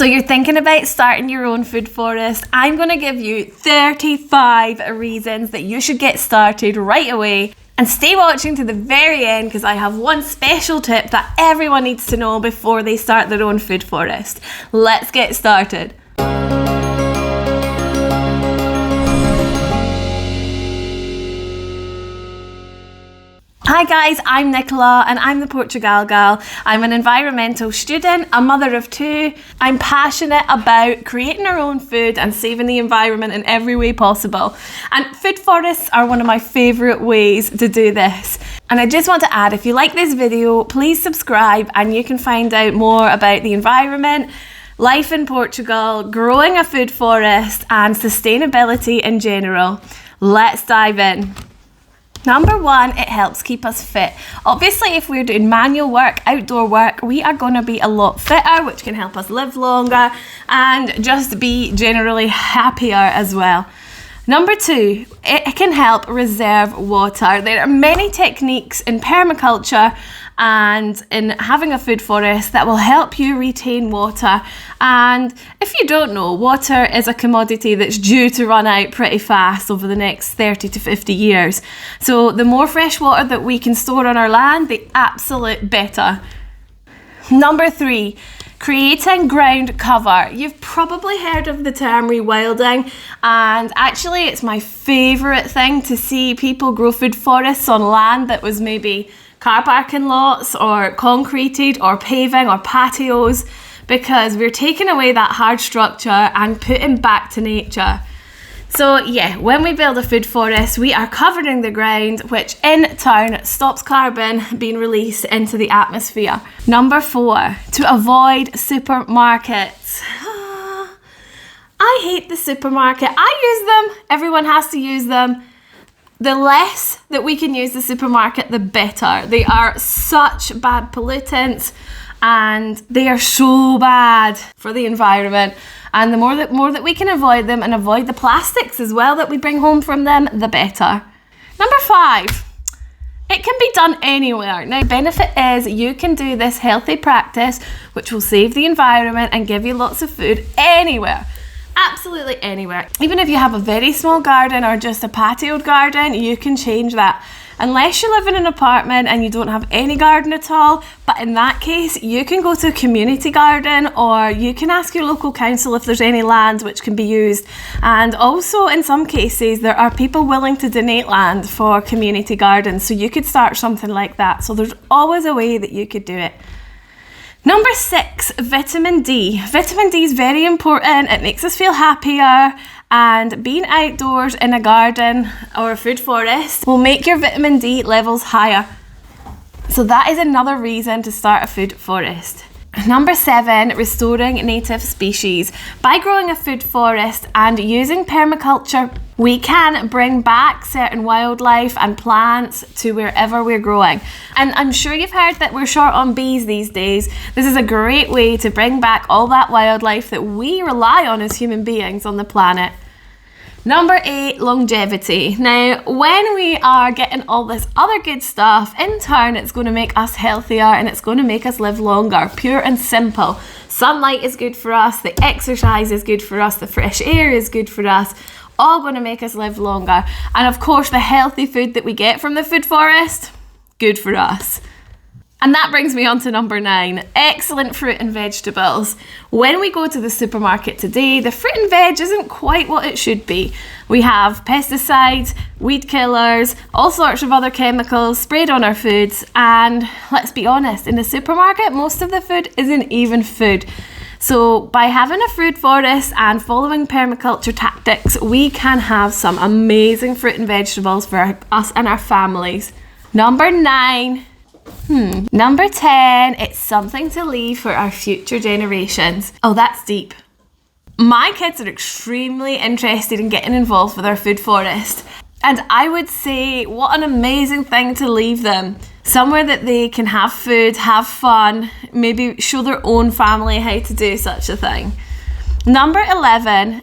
So you're thinking about starting your own food forest. I'm going to give you 35 reasons that you should get started right away. And stay watching to the very end because I have one special tip that everyone needs to know before they start their own food forest. Let's get started. Hi guys, I'm Nicola and I'm the Portugal girl. I'm an environmental student, a mother of two. I'm passionate about creating our own food and saving the environment in every way possible. And food forests are one of my favourite ways to do this. And I just want to add, if you like this video, please subscribe and you can find out more about the environment, life in Portugal, growing a food forest and sustainability in general. Let's dive in. Number one, it helps keep us fit. Obviously, if we're doing manual work, outdoor work, we are going to be a lot fitter, which can help us live longer and just be generally happier as well. Number two, it can help reserve water. There are many techniques in permaculture and in having a food forest that will help you retain water. And if you don't know, water is a commodity that's due to run out pretty fast over the next 30 to 50 years. So the more fresh water that we can store on our land, the absolute better. Number three, creating ground cover. You've probably heard of the term rewilding, and actually it's my favourite thing to see people grow food forests on land that was maybe car parking lots or concreted or paving or patios, because we're taking away that hard structure and putting back to nature. So yeah, when we build a food forest, we are covering the ground, which in turn stops carbon being released into the atmosphere. Number four, to avoid supermarkets. I hate the supermarket. I use them. Everyone has to use them. The less that we can use the supermarket, the better. They are such bad pollutants and they are so bad for the environment. And the more that we can avoid them and avoid the plastics as well that we bring home from them, the better. Number five, it can be done anywhere. Now, the benefit is you can do this healthy practice, which will save the environment and give you lots of food anywhere. Absolutely anywhere. Even if you have a very small garden or just a patioed garden, you can change that. Unless you live in an apartment and you don't have any garden at all, but in that case, you can go to a community garden or you can ask your local council if there's any land which can be used. And also in some cases, there are people willing to donate land for community gardens. So you could start something like that. So there's always a way that you could do it. Number six, vitamin D. Vitamin D is very important. It makes us feel happier, and being outdoors in a garden or a food forest will make your vitamin D levels higher. So that is another reason to start a food forest. Number seven, restoring native species. By growing a food forest and using permaculture, we can bring back certain wildlife and plants to wherever we're growing. And I'm sure you've heard that we're short on bees these days. This is a great way to bring back all that wildlife that we rely on as human beings on the planet. Number eight, longevity. Now, when we are getting all this other good stuff, in turn, it's going to make us healthier and it's going to make us live longer. Pure and simple. Sunlight is good for us, the exercise is good for us, the fresh air is good for us. All going to make us live longer. And of course, the healthy food that we get from the food forest, good for us. And that brings me on to number nine, excellent fruit and vegetables. When we go to the supermarket today, the fruit and veg isn't quite what it should be. We have pesticides, weed killers, all sorts of other chemicals sprayed on our foods. And let's be honest, in the supermarket, most of the food isn't even food. So by having a food forest and following permaculture tactics, we can have some amazing fruit and vegetables for us and our families. Number nine, Number 10, it's something to leave for our future generations. Oh, that's deep. My kids are extremely interested in getting involved with our food forest. And I would say, what an amazing thing to leave them. Somewhere that they can have food, have fun, maybe show their own family how to do such a thing. Number 11,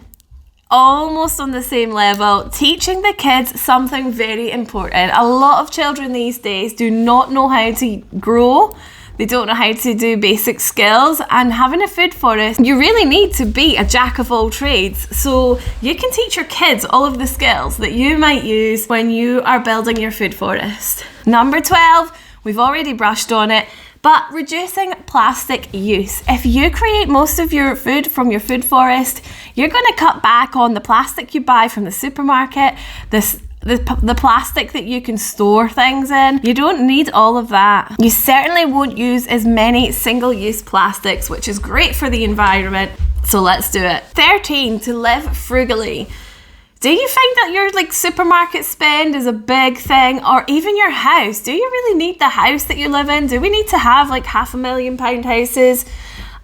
almost on the same level, teaching the kids something very important. A lot of children these days do not know how to grow. They don't know how to do basic skills, and having a food forest, you really need to be a jack of all trades. So you can teach your kids all of the skills that you might use when you are building your food forest. Number 12, we've already brushed on it, but reducing plastic use. If you create most of your food from your food forest, you're going to cut back on the plastic you buy from the supermarket, the plastic that you can store things in. You don't need all of that. You certainly won't use as many single-use plastics, which is great for the environment. So let's do it. 13, to live frugally. Do you find that your supermarket spend is a big thing, or even your house? Do you really need the house that you live in? Do we need to have £500,000 houses?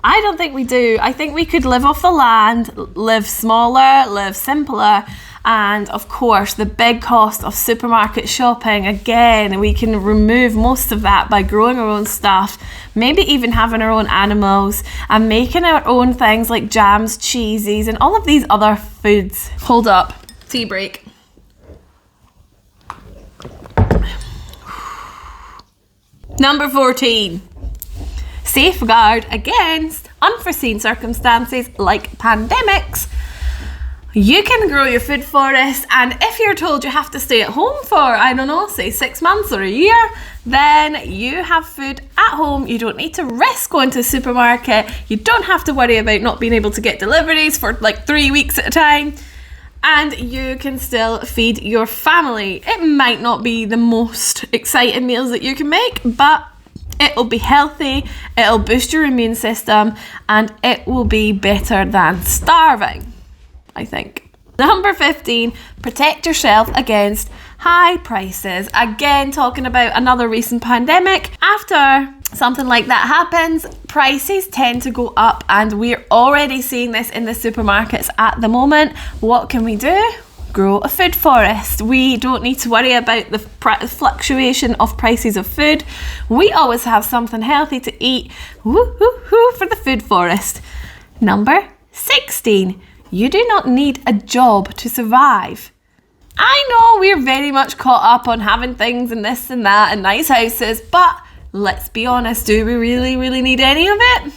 I don't think we do. I think we could live off the land, live smaller, live simpler. And of course, the big cost of supermarket shopping, again, we can remove most of that by growing our own stuff, maybe even having our own animals and making our own things like jams, cheeses, and all of these other foods. Hold up, tea break. Number 14, safeguard against unforeseen circumstances like pandemics. You can grow your food forest, and if you're told you have to stay at home for, I don't know, say 6 months or a year, then you have food at home. You don't need to risk going to the supermarket. You don't have to worry about not being able to get deliveries for 3 weeks at a time. And you can still feed your family. It might not be the most exciting meals that you can make, but it'll be healthy, it'll boost your immune system, and it will be better than starving, I think. Number 15, protect yourself against high prices. Again, talking about another recent pandemic. After something like that happens, prices tend to go up, and we're already seeing this in the supermarkets at the moment. What can we do? Grow a food forest. We don't need to worry about the fluctuation of prices of food. We always have something healthy to eat. Woo-hoo-hoo for the food forest. Number 16, you do not need a job to survive. I know we're very much caught up on having things and this and that and nice houses, but let's be honest, do we really need any of it?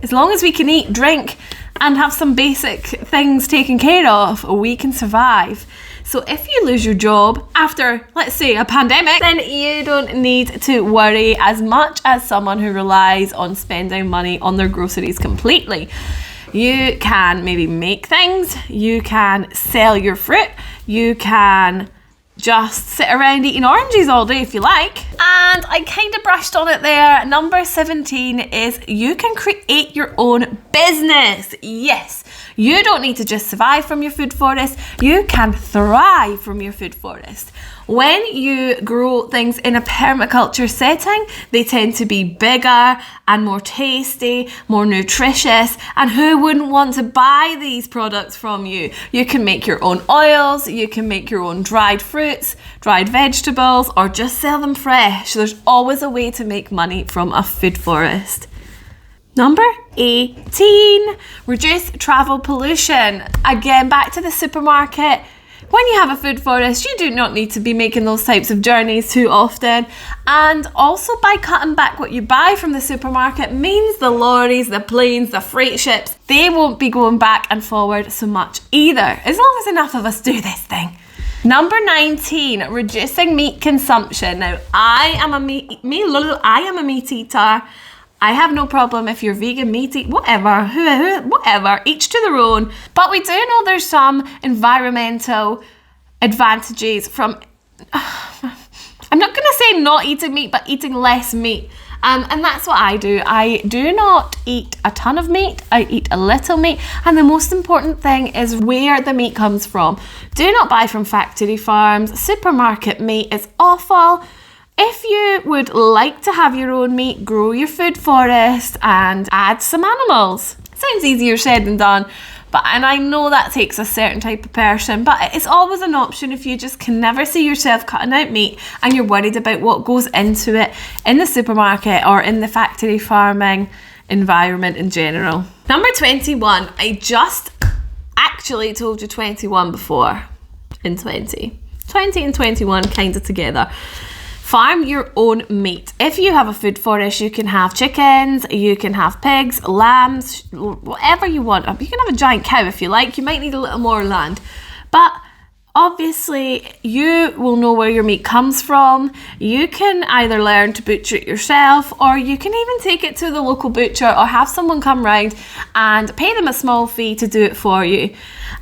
As long as we can eat, drink, and have some basic things taken care of, we can survive. So if you lose your job after, let's say, a pandemic, then you don't need to worry as much as someone who relies on spending money on their groceries completely. You can maybe make things, you can sell your fruit, you can just sit around eating oranges all day if you like. And I kind of brushed on it there. Number 17 is you can create your own business. Yes, you don't need to just survive from your food forest, you can thrive from your food forest. When you grow things in a permaculture setting, they tend to be bigger and more tasty, more nutritious, and who wouldn't want to buy these products from you? You can make your own oils, you can make your own dried fruits, dried vegetables, or just sell them fresh. There's always a way to make money from a food forest. Number 18, reduce travel pollution. Again, back to the supermarket. When you have a food forest, you do not need to be making those types of journeys too often. And also by cutting back what you buy from the supermarket means the lorries, the planes, the freight ships, they won't be going back and forward so much either, as long as enough of us do this thing. Number 19, reducing meat consumption. Now, I am a meat eater. I have no problem if you're vegan, meat eat, whatever, each to their own. But we do know there's some environmental advantages from, I'm not going to say not eating meat, but eating less meat. And that's what I do. I do not eat a ton of meat. I eat a little meat. And the most important thing is where the meat comes from. Do not buy from factory farms. Supermarket meat is awful. If you would like to have your own meat, grow your food forest and add some animals. Sounds easier said than done, and I know that takes a certain type of person, but it's always an option if you just can never see yourself cutting out meat and you're worried about what goes into it in the supermarket or in the factory farming environment in general. Number 21, I just actually told you 21 before in 20 and 21 kind of together. Farm your own meat. If you have a food forest, you can have chickens, you can have pigs, lambs, whatever you want. You can have a giant cow if you like. You might need a little more land. But obviously, you will know where your meat comes from. You can either learn to butcher it yourself, or you can even take it to the local butcher or have someone come round and pay them a small fee to do it for you.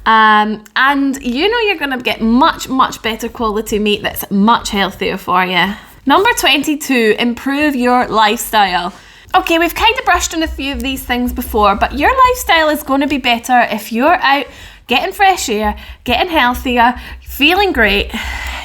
And you know you're going to get much, much better quality meat that's much healthier for you. Number 22, improve your lifestyle. Okay, we've kind of brushed on a few of these things before, but your lifestyle is going to be better if you're out getting fresh air, getting healthier, feeling great.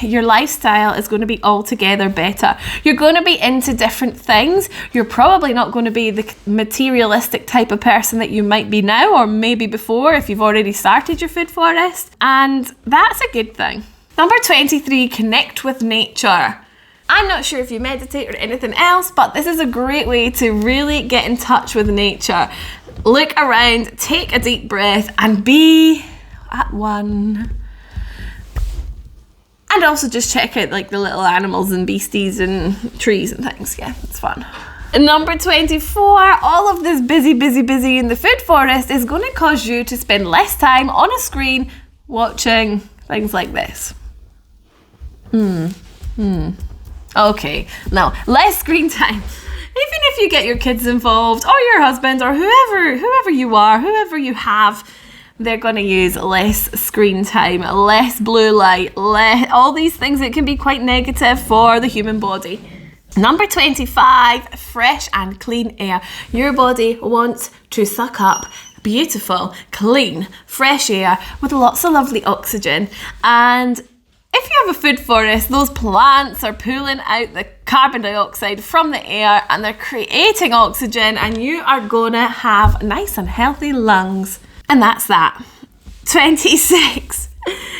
Your lifestyle is going to be altogether better. You're going to be into different things. You're probably not going to be the materialistic type of person that you might be now, or maybe before if you've already started your food forest. And that's a good thing. Number 23, connect with nature. I'm not sure if you meditate or anything else, but this is a great way to really get in touch with nature. Look around, take a deep breath, and be at one. And also just check out like the little animals and beasties and trees and things. Yeah, it's fun. Number 24, all of this busy in the food forest is going to cause you to spend less time on a screen watching things like this. Okay, now less screen time. Even if you get your kids involved or your husband or whoever you are, whoever you have, they're going to use less screen time, less blue light, all these things that can be quite negative for the human body. Number 25, fresh and clean air. Your body wants to suck up beautiful, clean, fresh air with lots of lovely oxygen. And if you have a food forest, those plants are pulling out the carbon dioxide from the air and they're creating oxygen, and you are going to have nice and healthy lungs. And that's that. 26.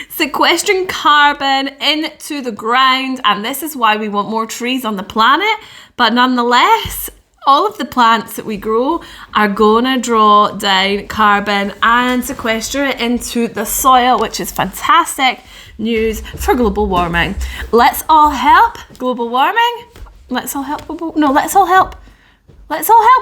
Sequestering carbon into the ground, and this is why we want more trees on the planet. But nonetheless, all of the plants that we grow are going to draw down carbon and sequester it into the soil, which is fantastic news for global warming. Let's all help global warming. Let's all help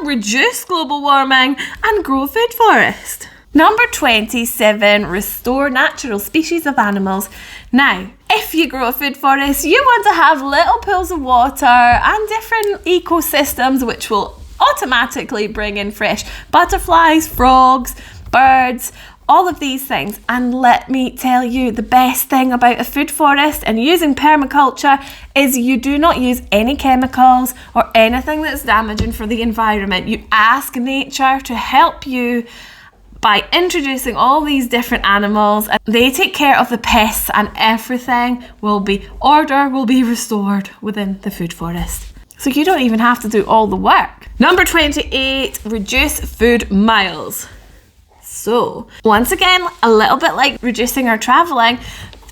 reduce global warming and grow a food forest. Number 27, restore natural species of animals. Now, if you grow a food forest, you want to have little pools of water and different ecosystems which will automatically bring in fresh butterflies, frogs, birds, all of these things. And let me tell you, the best thing about a food forest and using permaculture is you do not use any chemicals or anything that's damaging for the environment. You ask nature to help you by introducing all these different animals, and they take care of the pests, and everything will be restored within the food forest. So you don't even have to do all the work. Number 28, reduce food miles. So once again, a little bit like reducing our traveling,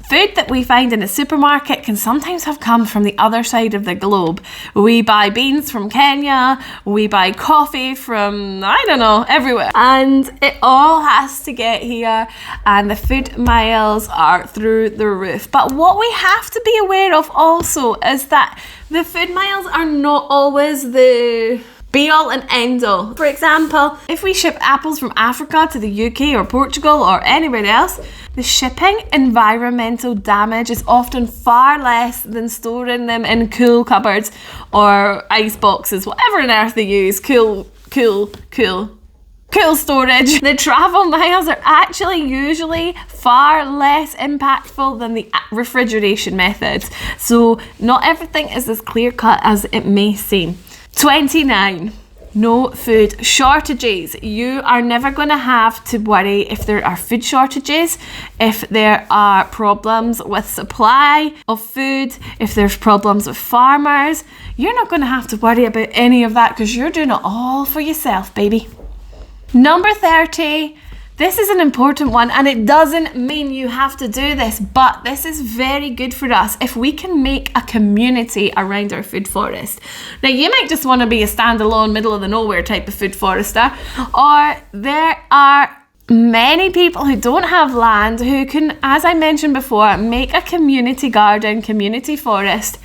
food that we find in a supermarket can sometimes have come from the other side of the globe. We buy beans from Kenya, we buy coffee from, I don't know, everywhere. And it all has to get here, and the food miles are through the roof. But what we have to be aware of also is that the food miles are not always the be all and end all. For example, if we ship apples from Africa to the UK or Portugal or anywhere else, the shipping environmental damage is often far less than storing them in cool cupboards or ice boxes, whatever on earth they use. Cool storage. The travel miles are actually usually far less impactful than the refrigeration methods. So not everything is as clear cut as it may seem. 29. No food shortages. You are never going to have to worry if there are food shortages, if there are problems with supply of food, if there's problems with farmers. You're not going to have to worry about any of that because you're doing it all for yourself, baby. Number 30. This is an important one, and it doesn't mean you have to do this, but this is very good for us if we can make a community around our food forest. Now, you might just want to be a standalone, middle of the nowhere type of food forester, or there are many people who don't have land who can, as I mentioned before, make a community garden, community forest,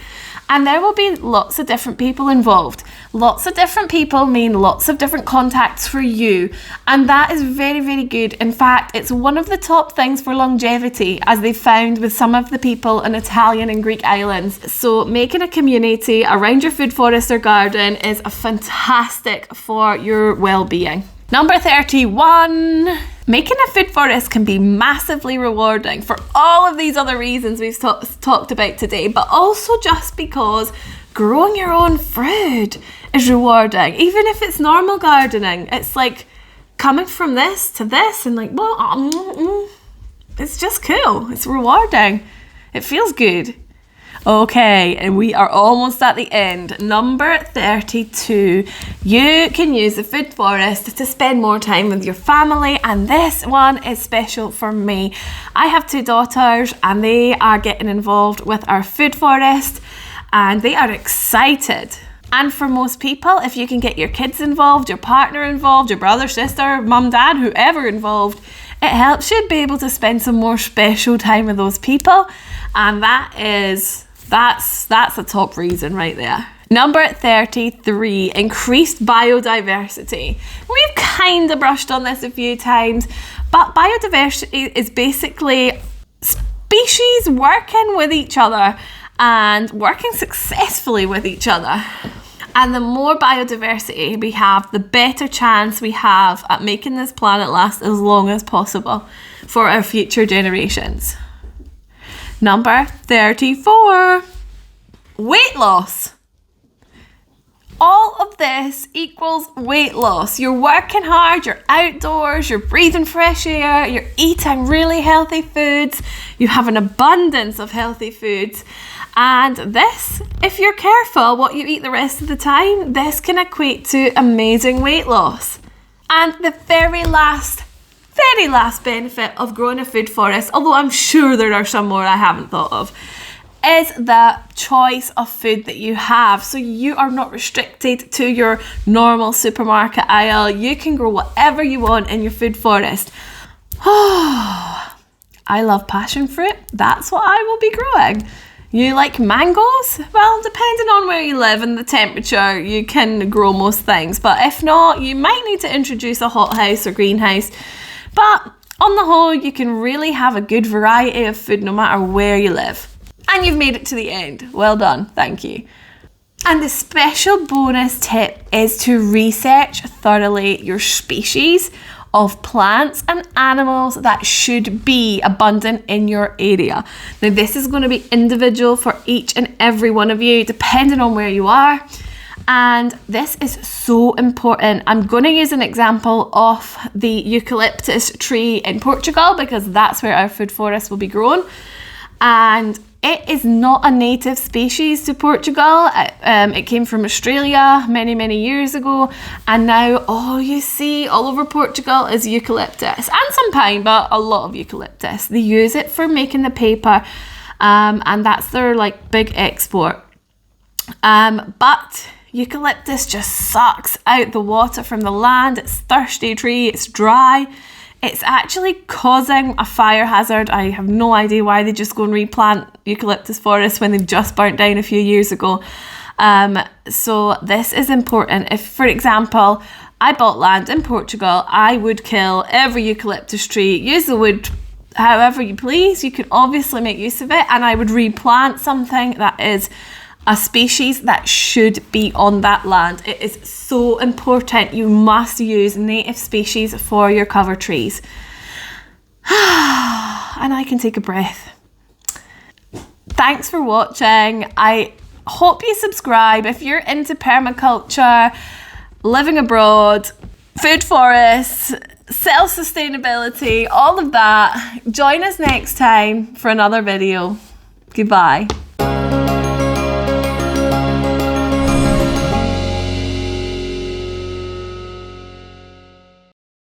And there will be lots of different people involved. Lots of different people mean lots of different contacts for you. And that is very, very good. In fact, it's one of the top things for longevity, as they found with some of the people in Italian and Greek islands. So making a community around your food forest or garden is fantastic for your well-being. Number 31. Making a food forest can be massively rewarding for all of these other reasons we've talked about today, but also just because growing your own food is rewarding. Even if it's normal gardening, it's like coming from this to this and like, well, it's just cool. It's rewarding. It feels good. Okay, and we are almost at the end. Number 32. You can use the food forest to spend more time with your family, and this one is special for me. I have 2 daughters and they are getting involved with our food forest and they are excited. And for most people, if you can get your kids involved, your partner involved, your brother, sister, mum, dad, whoever involved, it helps you be able to spend some more special time with those people. And that's a top reason right there. Number 33, increased biodiversity. We've kind of brushed on this a few times, but biodiversity is basically species working with each other and working successfully with each other. And the more biodiversity we have, the better chance we have at making this planet last as long as possible for our future generations. Number 34, weight loss. All of this equals weight loss. You're working hard, you're outdoors, you're breathing fresh air, you're eating really healthy foods, you have an abundance of healthy foods. And this, if you're careful what you eat the rest of the time, this can equate to amazing weight loss. And the very last benefit of growing a food forest, although I'm sure there are some more I haven't thought of, is the choice of food that you have. So you are not restricted to your normal supermarket aisle. You can grow whatever you want in your food forest. Oh, I love passion fruit. That's what I will be growing. You like mangoes? Well, depending on where you live and the temperature, you can grow most things. But if not, you might need to introduce a hothouse or greenhouse. But on the whole, you can really have a good variety of food no matter where you live. And you've made it to the end. Well done. Thank you. And the special bonus tip is to research thoroughly your species of plants and animals that should be abundant in your area. Now, this is going to be individual for each and every one of you, depending on where you are. And this is so important. I'm going to use an example of the eucalyptus tree in Portugal because that's where our food forest will be grown. And it is not a native species to Portugal. It came from Australia many, many years ago. And now all you see all over Portugal is eucalyptus and some pine, but a lot of eucalyptus. They use it for making the paper, and that's their like big export. But eucalyptus just sucks out the water from the land. It's a thirsty tree, it's dry. It's actually causing a fire hazard. I have no idea why they just go and replant eucalyptus forests when they've just burnt down a few years ago. So this is important. If, for example, I bought land in Portugal, I would kill every eucalyptus tree, use the wood however you please. You can obviously make use of it, and I would replant something that is a species that should be on that land. It is so important. You must use native species for your cover trees. And I can take a breath. Thanks for watching. I hope you subscribe if you're into permaculture, living abroad, food forests, self-sustainability, all of that. Join us next time for another video. Goodbye.